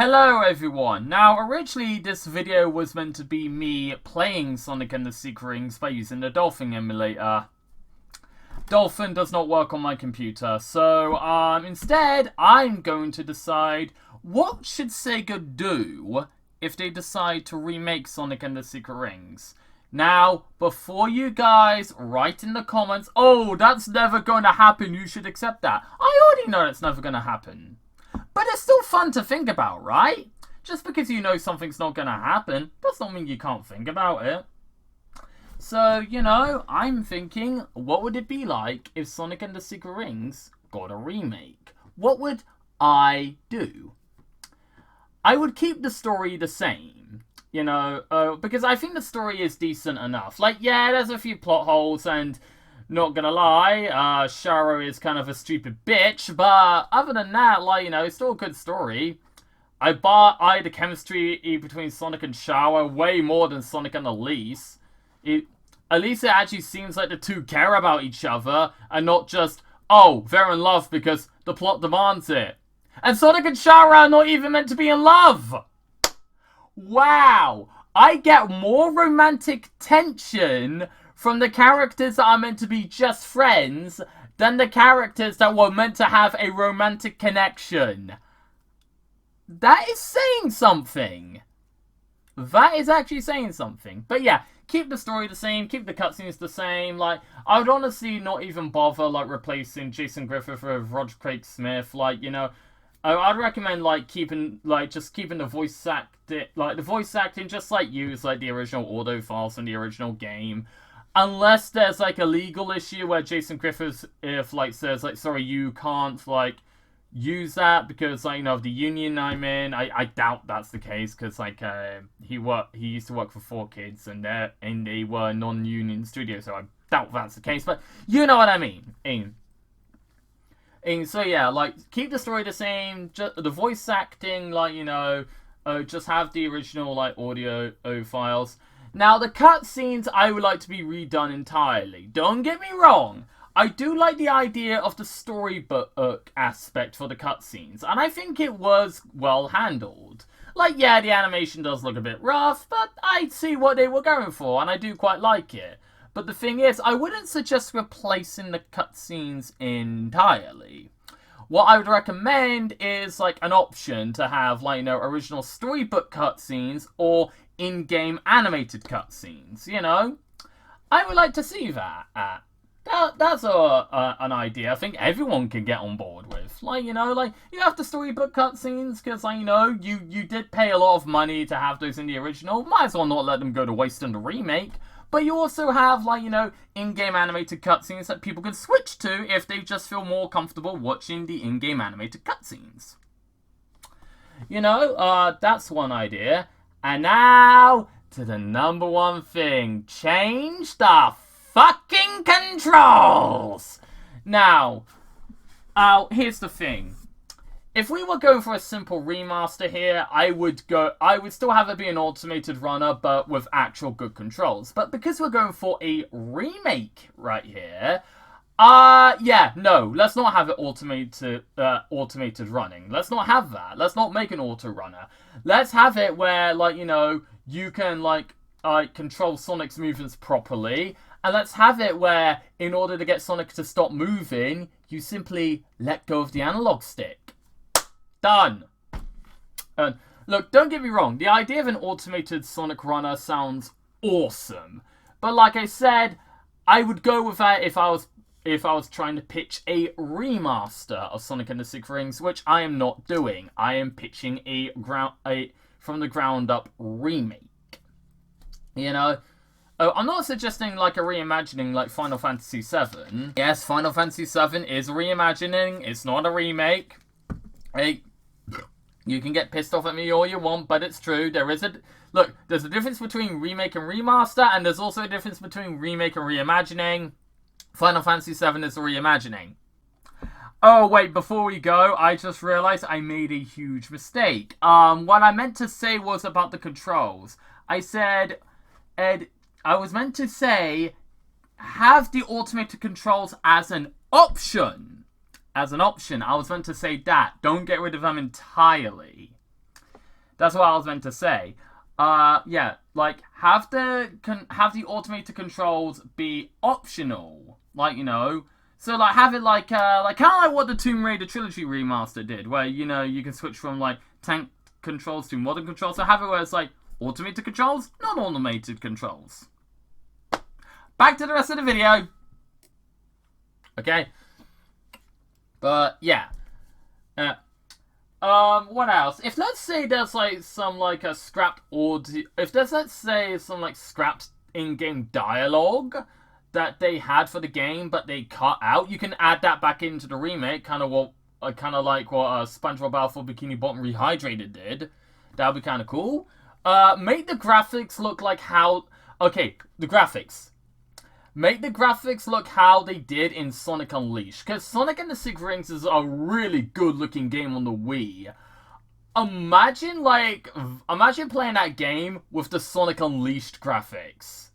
Hello everyone! Now originally this video was meant to be me playing Sonic and the Secret Rings by using the Dolphin emulator. Dolphin does not work on my computer, so instead I'm going to decide what should Sega do if they decide to remake Sonic and the Secret Rings. Now, before you guys write in the comments, oh, that's never going to happen, you should accept that. I already know it's never going to happen. But it's still fun to think about, right? Just because you know something's not going to happen, does not mean you can't think about it. So, you know, I'm thinking, what would it be like if Sonic and the Secret Rings got a remake? What would I do? I would keep the story the same, you know, because I think the story is decent enough. Like, yeah, there's a few plot holes and... Not gonna lie, Sharo is kind of a stupid bitch, but other than that, like, you know, it's still a good story. I the chemistry between Sonic and Sharo way more than Sonic and Elise. At least it actually seems like the two care about each other, and not just, oh, they're in love because the plot demands it. And Sonic and Sharo are not even meant to be in love! Wow! I get more romantic tension from the characters that are meant to be just friends than the characters that were meant to have a romantic connection. That is saying something. That is actually saying something. But yeah, keep the story the same, keep the cutscenes the same. Like, I would honestly not even bother, like, replacing Jason Griffith with Roger Craig Smith. Like, you know, I'd recommend, like, just keeping the voice acting, just, like, use, like, the original audio files from the original game. Unless there's, like, a legal issue where Jason Griffith, says, like, sorry, you can't, like, use that because, like, you know, of the union I'm in. I doubt that's the case because, like, he used to work for 4Kids and they were non-union studio, so I doubt that's the case, but you know what I mean. So, yeah, like, keep the story the same, just the voice acting, like, you know, just have the original, like, audio files. Now, the cutscenes I would like to be redone entirely. Don't get me wrong. I do like the idea of the storybook aspect for the cutscenes, and I think it was well handled. Like, yeah, the animation does look a bit rough, but I see what they were going for, and I do quite like it. But the thing is, I wouldn't suggest replacing the cutscenes entirely. What I would recommend is, like, an option to have, like, you know, original storybook cutscenes or in-game animated cutscenes, you know? I would like to see that. That's an idea I think everyone can get on board with. Like, you know, like, you have the storybook cutscenes, because, like, you know, you did pay a lot of money to have those in the original. Might as well not let them go to waste in the remake. But you also have, like, you know, in-game animated cutscenes that people can switch to if they just feel more comfortable watching the in-game animated cutscenes. You know, that's one idea. And now, to the number one thing. Change the fucking controls! Now, here's the thing. If we were going for a simple remaster here, I would still have it be an automated runner, but with actual good controls. But because we're going for a remake right here, yeah, no, let's not have it automated running. Let's not have that. Let's not make an auto runner. Let's have it where, like, you know, you can, like, control Sonic's movements properly. And let's have it where, in order to get Sonic to stop moving, you simply let go of the analog stick. Done. And look, don't get me wrong. The idea of an automated Sonic runner sounds awesome. But like I said, I would go with that if I was trying to pitch a remaster of Sonic and the Secret Rings, which I am not doing. I am pitching a from the ground up remake. You know, I'm not suggesting like a reimagining like Final Fantasy VII. Yes, Final Fantasy VII is a reimagining. It's not a remake. Hey, you can get pissed off at me all you want, but it's true. There's a difference between remake and remaster, and there's also a difference between remake and reimagining. Final Fantasy VII is a reimagining. Oh, wait, before we go, I just realized I made a huge mistake. What I meant to say was about the controls. I was meant to say, have the automated controls as an option. I was meant to say that. Don't get rid of them entirely. That's what I was meant to say. Yeah, like have the automated controls be optional, like so like have it like kind of like what the Tomb Raider trilogy remaster did, where you can switch from like tank controls to modern controls. So have it where it's like automated controls, non-automated controls. Back to the rest of the video. Okay, but yeah. What else? If let's say there's like some like a scrapped audio, if there's let's say some like scrapped in-game dialogue that they had for the game but they cut out, you can add that back into the remake, kind of like what SpongeBob Alpha Bikini Bottom Rehydrated did. That would be kind of cool. Make the graphics look like how. Okay, the graphics. Make the graphics look how they did in Sonic Unleashed. Because Sonic and the Secret Rings is a really good looking game on the Wii. Imagine playing that game with the Sonic Unleashed graphics.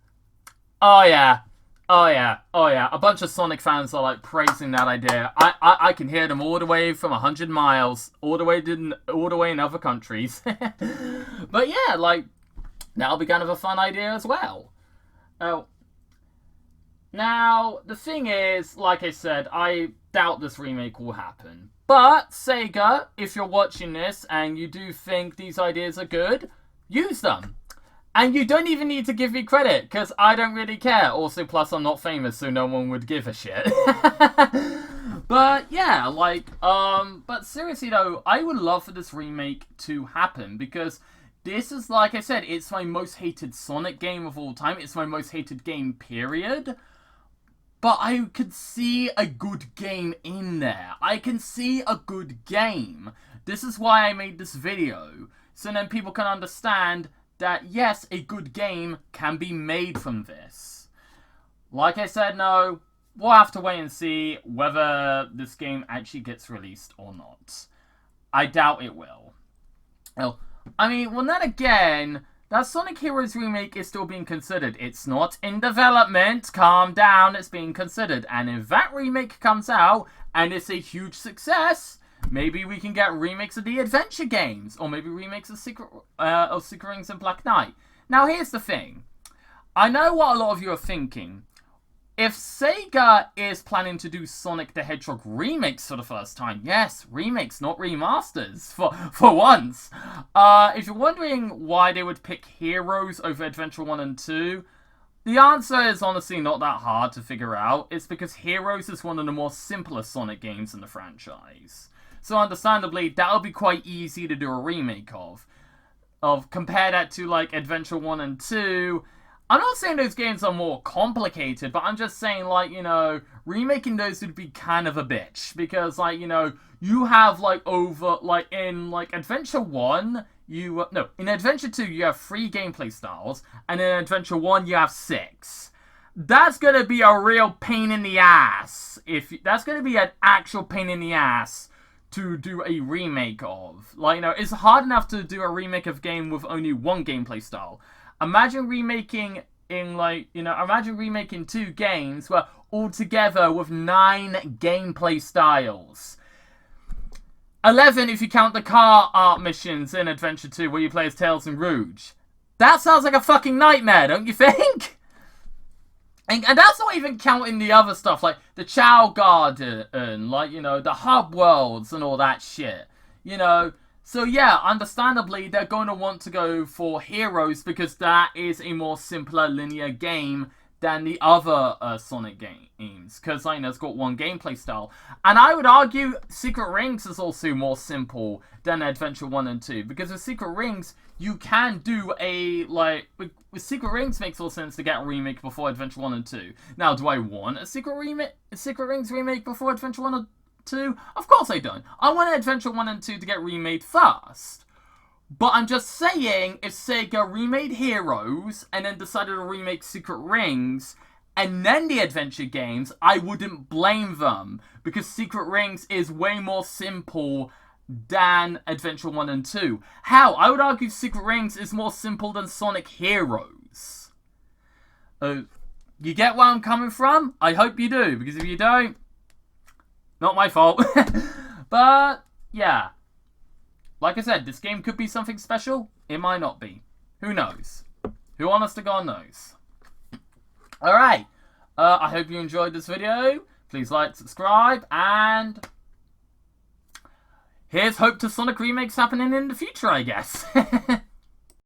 Oh yeah. Oh yeah. Oh yeah. A bunch of Sonic fans are like praising that idea. I can hear them all the way from 100 miles. All the way in other countries. But yeah, like, that'll be kind of a fun idea as well. Oh. Now, the thing is, like I said, I doubt this remake will happen. But, Sega, if you're watching this and you do think these ideas are good, use them. And you don't even need to give me credit, because I don't really care. Also, plus I'm not famous, so no one would give a shit. But, yeah, like, but seriously though, I would love for this remake to happen, because this is, like I said, it's my most hated Sonic game of all time. It's my most hated game, period. But I could see a good game in there. I can see a good game. This is why I made this video. So then people can understand that, yes, a good game can be made from this. Like I said, no, we'll have to wait and see whether this game actually gets released or not. I doubt it will. Well, I mean, well, then again, that Sonic Heroes remake is still being considered. It's not in development. Calm down, it's being considered. And if that remake comes out and it's a huge success, maybe we can get remakes of the adventure games. Or maybe remakes of Secret Rings and Black Knight. Now, here's the thing. I know what a lot of you are thinking. If Sega is planning to do Sonic the Hedgehog remakes for the first time, yes, remakes, not remasters, for once. If you're wondering why they would pick Heroes over Adventure 1 and 2, the answer is honestly not that hard to figure out. It's because Heroes is one of the more simpler Sonic games in the franchise. So understandably, that'll be quite easy to do a remake of. Compare that to like Adventure 1 and 2. I'm not saying those games are more complicated, but I'm just saying, like, remaking those would be kind of a bitch. Because, like, you have, like, in, like, Adventure 1, in Adventure 2, you have 3 gameplay styles, and in Adventure 1, you have 6. That's gonna be a real pain in the ass. That's gonna be an actual pain in the ass to do a remake of. Like, it's hard enough to do a remake of a game with only 1 gameplay style. Imagine remaking 2 games where altogether with 9 gameplay styles. 11 if you count the car art missions in Adventure 2 where you play as Tails and Rouge. That sounds like a fucking nightmare, don't you think? And that's not even counting the other stuff, like the Chow Garden, like, the hub worlds and all that shit. So yeah, understandably, they're going to want to go for Heroes because that is a more simpler linear game than the other Sonic games. Because, it's got 1 gameplay style. And I would argue Secret Rings is also more simple than Adventure 1 and 2. Because with Secret Rings, you can do with Secret Rings makes all sense to get a remake before Adventure 1 and 2. Now, do I want a Secret Rings remake before Adventure 1 and 2? Of course I don't. I want Adventure 1 and 2 to get remade first. But I'm just saying, if Sega remade Heroes and then decided to remake Secret Rings and then the adventure games, I wouldn't blame them. Because Secret Rings is way more simple than Adventure 1 and 2. Hell, I would argue Secret Rings is more simple than Sonic Heroes. You get where I'm coming from? I hope you do, because if you don't, not my fault. But, yeah. like I said, this game could be something special. It might not be. Who knows? Who honest to God knows? Alright. I hope you enjoyed this video. Please like, subscribe, and here's hope to Sonic remakes happening in the future, I guess.